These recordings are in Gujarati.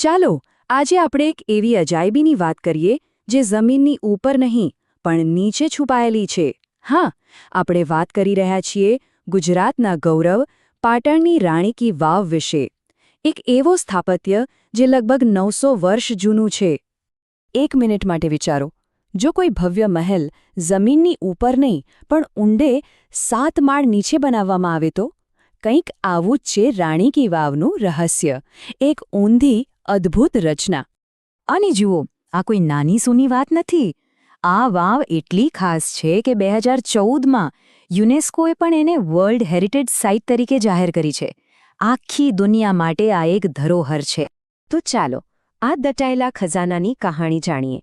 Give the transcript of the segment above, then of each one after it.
ચાલો આજે આપણે એક એવી અજાયબીની વાત કરીએ જે જમીનની ઉપર નહીં પણ નીચે છુપાયેલી છે. હા, આપણે વાત કરી રહ્યા છીએ ગુજરાતના ગૌરવ પાટણની રાણી કી વાવ વિશે. એક એવો સ્થાપત્ય જે લગભગ 900 વર્ષ જૂનું છે. એક મિનિટ માટે વિચારો, જો કોઈ ભવ્ય મહેલ જમીનની ઉપર નહીં પણ ઊંડે 7 માળ નીચે બનાવવામાં આવે તો? કંઈક આવું જ છે રાણી કી વાવનું રહસ્ય, એક ઊંધી અદ્ભુત રચના. અને જુઓ, આ કોઈ નાની સૂની વાત નથી. આ વાવ એટલી ખાસ છે કે 2014માં યુનેસ્કોએ પણ એને વર્લ્ડ હેરિટેજ સાઇટ તરીકે જાહેર કરી છે. આખી દુનિયા માટે આ એક ધરોહર છે. તો ચાલો આ દટાયેલા ખજાનાની કહાણી જાણીએ.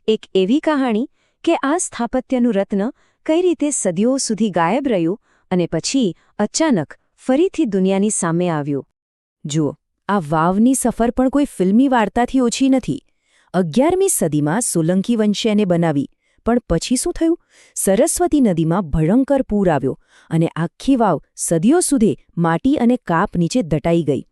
એક એવી કહાણી કે આ સ્થાપત્યનું રત્ન કઈ રીતે સદીઓ સુધી ગાયબ રહ્યું અને પછી અચાનક ફરીથી દુનિયાની સામે આવ્યું. જુઓ, આ વાવની સફર પણ કોઈ ફિલ્મી વાર્તાથી ઓછી નથી. 11મી સદીમાં સોલંકી વંશે એને બનાવી, પણ પછી શું થયું? સરસ્વતી નદીમાં ભયંકર પૂર આવ્યો અને આખી વાવ સદીઓ સુધી માટી અને કાપ નીચે દટાઈ ગઈ.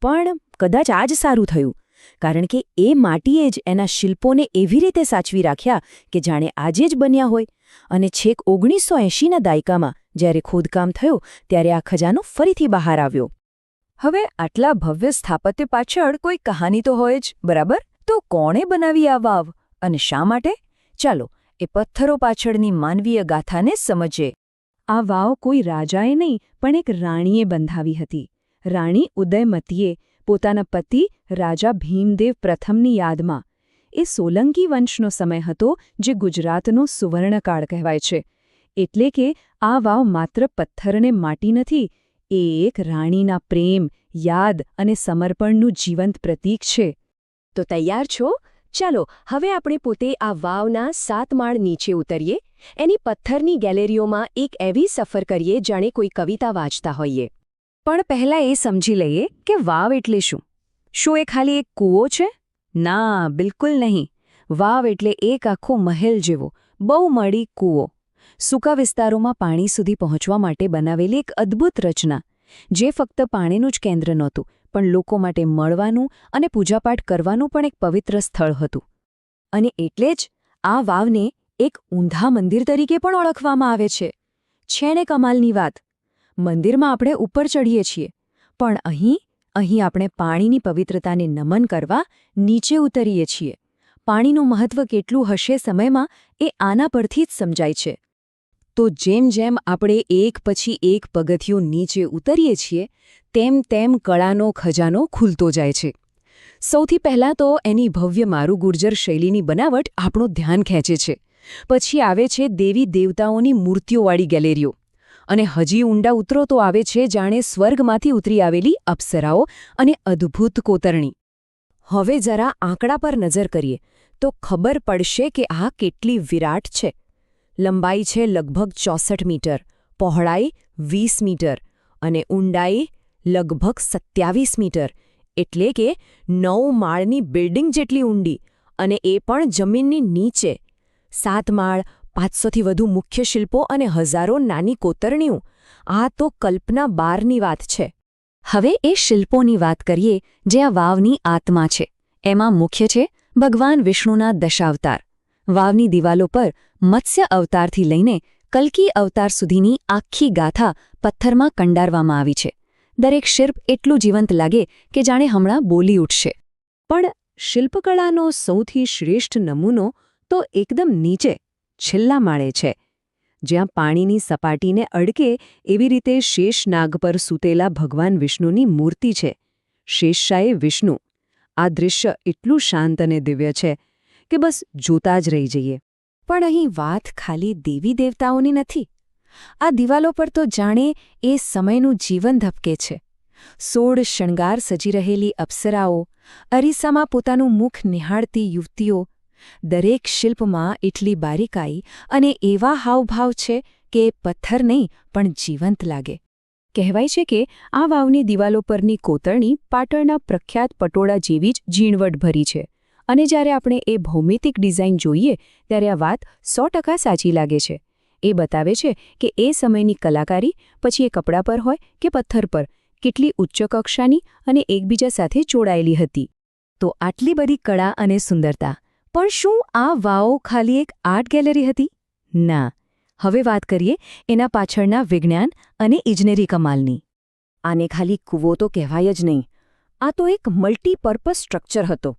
પણ કદાચ આ જ સારું થયું, કારણ કે એ માટીએ જ એના શિલ્પોને એવી રીતે સાચવી રાખ્યા કે જાણે આજે જ બન્યા હોય. અને છેક 1980ના દાયકામાં જ્યારે ખોદકામ થયું ત્યારે આ ખજાનો ફરીથી બહાર આવ્યો. હવે આટલા ભવ્ય સ્થાપત્ય પાછળ કોઈ કહાની તો હોય જ, બરાબર? તો કોણે બનાવી આ વાવ અને શા માટે? ચાલો એ પથ્થરો પાછળની માનવીય ગાથાને સમજીએ. આ વાવ કોઈ રાજાએ નહીં પણ એક રાણીએ બંધાવી હતી. રાણી ઉદયમતીએ પોતાના પતિ રાજા ભીમદેવ પ્રથમની યાદમાં. એ સોલંકી વંશનો સમય હતો જે ગુજરાતનો સુવર્ણકાળ કહેવાય છે. એટલે કે આ વાવ માત્ર પથ્થર અને માટી નથી, એ એક રાણીના પ્રેમ, યાદ અને સમર્પણનું જીવંત પ્રતીક છે. તો તૈયાર છો? ચાલો હવે આપણે પોતે આ વાવના 7 માળ નીચે ઉતરીએ. એની પથ્થરની ગેલેરીઓમાં એક એવી સફર કરીએ જાણે કોઈ કવિતા વાંચતા હોઈએ. પણ પહેલાં એ સમજી લઈએ કે વાવ એટલે શું? શું એ ખાલી એક કૂવો છે? ના, બિલકુલ નહીં. વાવ એટલે એક આખો મહેલ જેવો બહુ મળી કૂવો. સૂકા વિસ્તારોમાં પાણી સુધી પહોંચવા માટે બનાવેલી એક અદ્ભુત રચના, જે ફક્ત પાણીનું જ કેન્દ્ર નહોતું, પણ લોકો માટે મળવાનું અને પૂજાપાઠ કરવાનું પણ એક પવિત્ર સ્થળ હતું. અને એટલે જ આ વાવને એક ઊંધા મંદિર તરીકે પણ ઓળખવામાં આવે છે. છે ને કમાલની વાત? મંદિરમાં આપણે ઉપર ચડીએ છીએ, પણ અહીં આપણે પાણીની પવિત્રતાને નમન કરવા નીચે ઉતરીએ છીએ. પાણીનું મહત્વ કેટલું હશે સમયમાં, એ આના પરથી જ સમજાય છે. તો જેમ જેમ આપણે એક પછી એક પગથિયું નીચે ઉતરીએ છીએ, તેમ કળાનો ખજાનો ખુલતો જાય છે. સૌથી પહેલાં તો એની ભવ્ય મારુ ગુર્જર શૈલીની બનાવટ આપણું ધ્યાન ખેંચે છે. પછી આવે છે દેવી દેવતાઓની મૂર્તિઓવાળી ગેલેરીઓ. અને હજી ઊંડા ઉતરો તો આવે છે જાણે સ્વર્ગમાંથી ઉતરી આવેલી અપ્સરાઓ અને અદ્ભુત કોતરણી. હવે જરા આંકડા પર નજર કરીએ તો ખબર પડશે કે આ કેટલી વિરાટ છે. લંબાઈ છે લગભગ 64 મીટર, પહોળાઈ 20 મીટર અને ઊંડાઈ લગભગ 27 મીટર. એટલે કે 9 માળની બિલ્ડિંગ જેટલી ઊંડી, અને એ પણ જમીનની નીચે. 7 માળ, 500થી વધુ મુખ્ય શિલ્પો અને હજારો નાની કોતરણીઓ. આ તો કલ્પના બહારની વાત છે. હવે એ શિલ્પોની વાત કરીએ જે આ વાવની આત્મા છે. એમાં મુખ્ય છે ભગવાન વિષ્ણુના દશાવતાર. વાવની દિવાલો પર મત્સ્ય અવતારથી લઈને કલ્કી અવતાર સુધીની આખી ગાથા પથ્થરમાં કંડારવામાં આવી છે. દરેક શિલ્પ એટલું જીવંત લાગે કે જાણે હમણાં બોલી ઉઠશે. પણ શિલ્પકળાનો સૌથી શ્રેષ્ઠ નમૂનો તો એકદમ નીચે, છેલ્લા માળે છે, જ્યાં પાણીની સપાટીને અડકે એવી રીતે શેષનાગ પર સૂતેલા ભગવાન વિષ્ણુની મૂર્તિ છે. શેષશાયે વિષ્ણુ. આ દૃશ્ય એટલું શાંત અને દિવ્ય છે કે બસ જોતા જ રહી જઈએ. પણ અહીં વાત ખાલી દેવી દેવતાઓની નથી. આ દિવાલો પર તો જાણે એ સમયનું જીવન ધબકે છે. 16 શણગાર સજી રહેલી અપ્સરાઓ, અરીસામાં પોતાનું મુખ નિહાળતી યુવતીઓ. દરેક શિલ્પમાં એટલી બારીકાઈ અને એવા હાવભાવ છે કે પથ્થર નહીં પણ જીવંત લાગે. કહેવાય છે કે આ વાવની દિવાલો પરની કોતરણી પાટણના પ્રખ્યાત પટોળા જેવી જ ઝીણવટભરી છે. અને જ્યારે આપણે એ ભૌમિતિક ડિઝાઇન જોઈએ ત્યારે આ વાત 100% સાચી લાગે છે. એ બતાવે છે કે એ સમયની કલાકારી, પછી એ કપડા પર હોય કે પથ્થર પર, કેટલી ઉચ્ચ કક્ષાની અને એકબીજા સાથે જોડાયેલી હતી. તો આટલી બધી કળા અને સુંદરતા, પણ શું આ વાવ ખાલી એક આર્ટ ગેલેરી હતી? ના. હવે વાત કરીએ એના પાછળના વિજ્ઞાન અને ઇજનેરી કમાલની. આને ખાલી કૂવો તો કહેવાય જ નહીં. આ તો એક મલ્ટીપર્પઝ સ્ટ્રક્ચર હતો.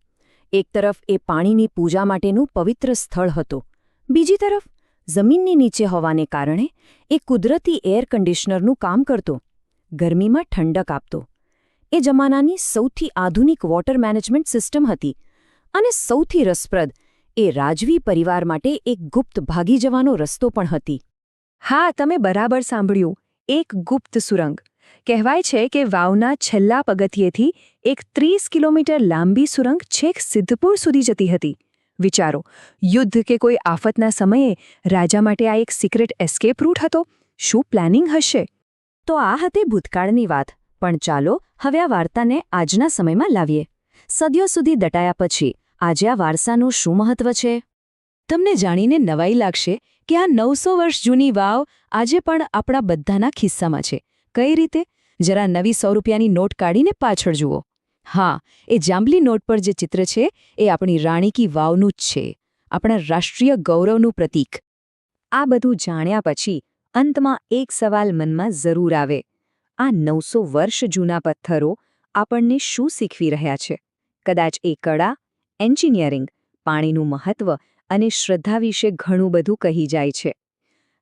એક તરફ એ પાણીની પૂજા માટેનું પવિત્ર સ્થળ હતું. બીજી તરફ જમીનની નીચે હોવાને કારણે એ કુદરતી એર કન્ડિશનરનું કામ કરતો. ગરમીમાં ઠંડક આપતો. એ જમાનાની સૌથી આધુનિક વોટર મેનેજમેન્ટ સિસ્ટમ હતી. અને સૌથી રસપ્રદ, એ રાજવી પરિવાર માટે એક ગુપ્ત ભાગી જવાનો રસ્તો પણ હતી. હા, તમે બરાબર સાંભળ્યું. એક ગુપ્ત સુરંગ. કહેવાય છે કે વાવના છેલ્લા પગથિયેથી એક 30 કિલોમીટર લાંબી સુરંગ છેક સિદ્ધપુર સુધી જતી હતી. વિચારો, યુદ્ધ કે કોઈ આફતના સમયે રાજા માટે આ એક સિક્રેટ એસ્કેપ રૂટ હતો. શું પ્લાનિંગ હશે? તો આ હતી ભૂતકાળની વાત. પણ ચાલો હવે આ વાર્તાને આજના સમયમાં લાવીએ. સદીઓ સુધી દટાયા પછી આજે આ વારસાનું શું મહત્વ છે? તમને જાણીને નવાઈ લાગશે કે આ 900 વર્ષ જૂની વાવ આજે પણ આપણા બધાના ખિસ્સામાં છે. કઈ રીતે? જરા નવી 100 રૂપિયાની નોટ કાઢીને પાછળ જુઓ. હા, એ જાંબલી નોટ પર જે ચિત્ર છે એ આપણી રાણી કી વાવનું જ છે. આપણા રાષ્ટ્રીય ગૌરવનું પ્રતીક. આ બધું જાણ્યા પછી અંતમાં એક સવાલ મનમાં જરૂર આવે. આ 900 વર્ષ જૂના પથ્થરો આપણને શું શીખવી રહ્યા છે? કદાચ એ કળા, એન્જિનિયરિંગ, પાણીનું મહત્વ અને શ્રદ્ધા વિશે ઘણું બધું કહી જાય છે.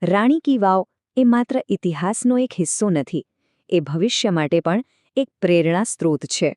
રાણી કી વાવ એ માત્ર ઇતિહાસનો એક હિસ્સો નથી. એ ભવિષ્ય માટે પણ એક પ્રેરણા સ્ત્રોત છે.